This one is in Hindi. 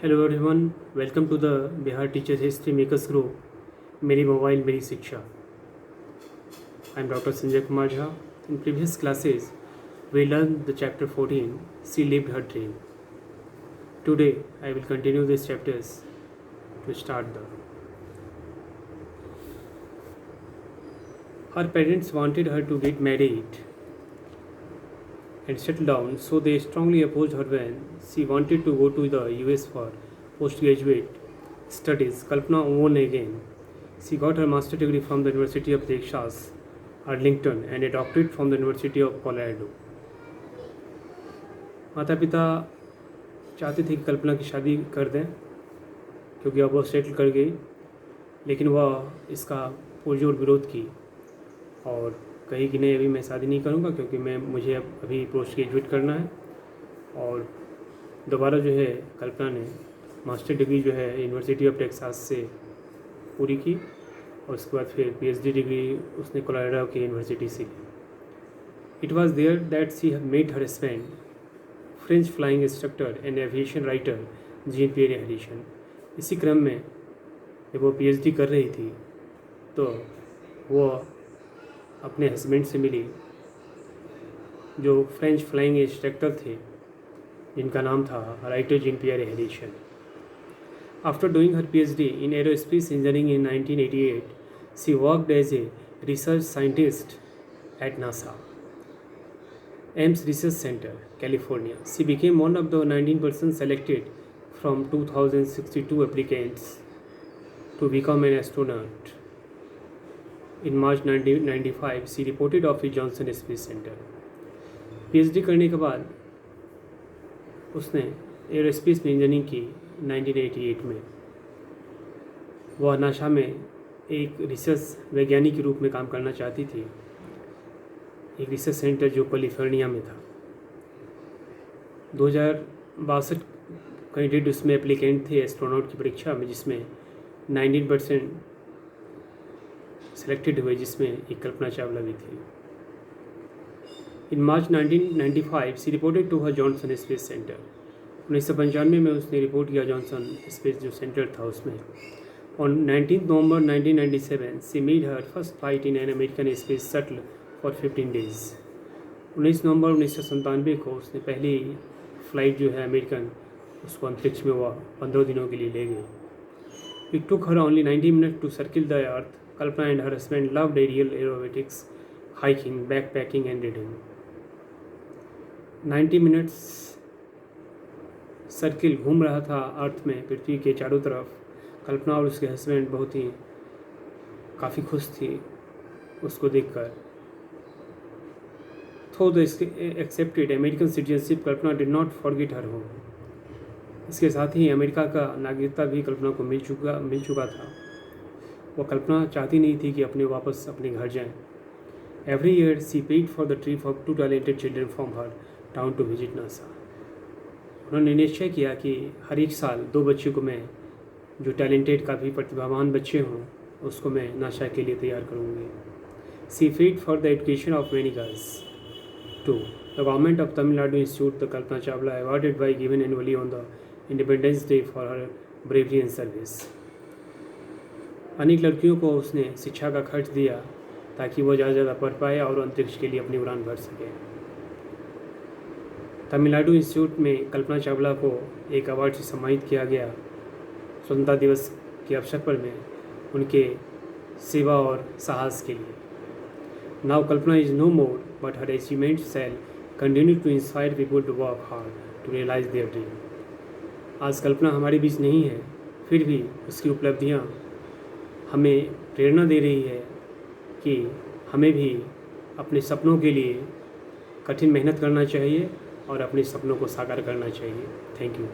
Hello everyone, welcome to the Bihar Teachers History Makers Group, मेरी मोबाइल मेरी शिक्षा. I am Dr. Sanjay Kumar Jha. In previous classes, we learned the chapter 14, She Lived Her Dream. Today, I will continue these chapters to start the. Her parents wanted her to get married and settle down, so they strongly opposed her when she wanted to go to the US for postgraduate studies. Kalpana won again. She got her master's degree from the University of Texas, Arlington, and a doctorate from the University of Colorado. माता पिता चाहते थे कि कल्पना की शादी कर दें क्योंकि अब वह सेटल कर गई, लेकिन वह इसका पुरजोर विरोध की और कही कि नहीं, अभी मैं शादी नहीं करूँगा क्योंकि मुझे अभी पोस्ट ग्रेजुएट करना है. और दोबारा जो है कल्पना ने मास्टर डिग्री जो है यूनिवर्सिटी ऑफ टेक्सास से पूरी की और उसके बाद फिर पीएचडी डिग्री उसने कोलोराडो की यूनिवर्सिटी से की. It was there that she met her husband French flying instructor and aviation writer Jean Pierre Harrison. इसी क्रम में जब वो पीएचडी कर रही थी तो वो अपने हस्बैंड से मिली जो फ्रेंच फ्लाइंग इंस्ट्रक्टर थे जिनका नाम था writer Jean Pierre Harrison. After doing her PhD in aerospace engineering in 1988, she worked as a research scientist at NASA Ames research centre, California. She became one of the 19 persons selected from 2062 applicants to become an astronaut. In March 1995, she reported off at Johnson Space Center. PhD करने के बाद उसने एरोस्पेस में इंजीनियरिंग की 1988 में. वह नासा में एक रिसर्च वैज्ञानिक के रूप में काम करना चाहती थी, एक रिसर्च सेंटर जो कैलिफोर्निया में था. 2062 कैंडिडेट उसमें एप्लीकेंट थे एस्ट्रोनॉट की परीक्षा में, जिसमें 19% सेलेक्टेड हुए, जिसमें एक कल्पना चावला भी थी. In March 1995 she reported to her Johnson Space Center. 1995 में उसने रिपोर्ट किया जॉनसन स्पेस जो सेंटर था उसमें. On 19 November 1997 C made her first flight in an American space shuttle for 15 days. 19 नवंबर 1997 को उसने पहली फ्लाइट जो है अमेरिकन उसको अंतरिक्ष में वह 15 दिनों के लिए ले गई. It took her only 90 minute to circle the earth. Kalpana and her husband loved aerial aerobatics, hiking, backpacking and reading. 90 minutes circle घूम रहा था अर्थ में, पृथ्वी के चारों तरफ. कल्पना और उसके हस्बैंड बहुत ही काफ़ी खुश थी उसको देखकर. थो the accepted American citizenship, Kalpana did not forget her home. इसके साथ ही अमेरिका का नागरिकता भी कल्पना को मिल चुका था. वो कल्पना चाहती नहीं थी कि वापस अपने घर जाएं. Every year she paid for the trip of 2 talented children from her town to visit NASA. उन्होंने निश्चय किया कि हर एक साल 2 बच्चों को मैं, जो टैलेंटेड काफ़ी प्रतिभावान बच्चे हों, उसको मैं नासा के लिए तैयार करूँगी. She paid for the education of many girls too. The government of Tamil Nadu institute the Kalpana Chawla awarded by given annually on the Independence Day for her bravery and service. अनेक लड़कियों को उसने शिक्षा का खर्च दिया ताकि वो ज़्यादा से ज़्यादा पढ़ पाए और अंतरिक्ष के लिए अपनी उड़ान भर सके. तमिलनाडु इंस्टीट्यूट में कल्पना चावला को एक अवार्ड से सम्मानित किया गया स्वतंत्रता दिवस के अवसर पर में उनके सेवा और साहस के लिए. Now Kalpana is no more but her achievement shall continue to inspire people to work hard to realise their dream. आज कल्पना हमारे बीच नहीं है, फिर भी उसकी उपलब्धियाँ हमें प्रेरणा दे रही है कि हमें भी अपने सपनों के लिए कठिन मेहनत करना चाहिए और अपने सपनों को साकार करना चाहिए. Thank you.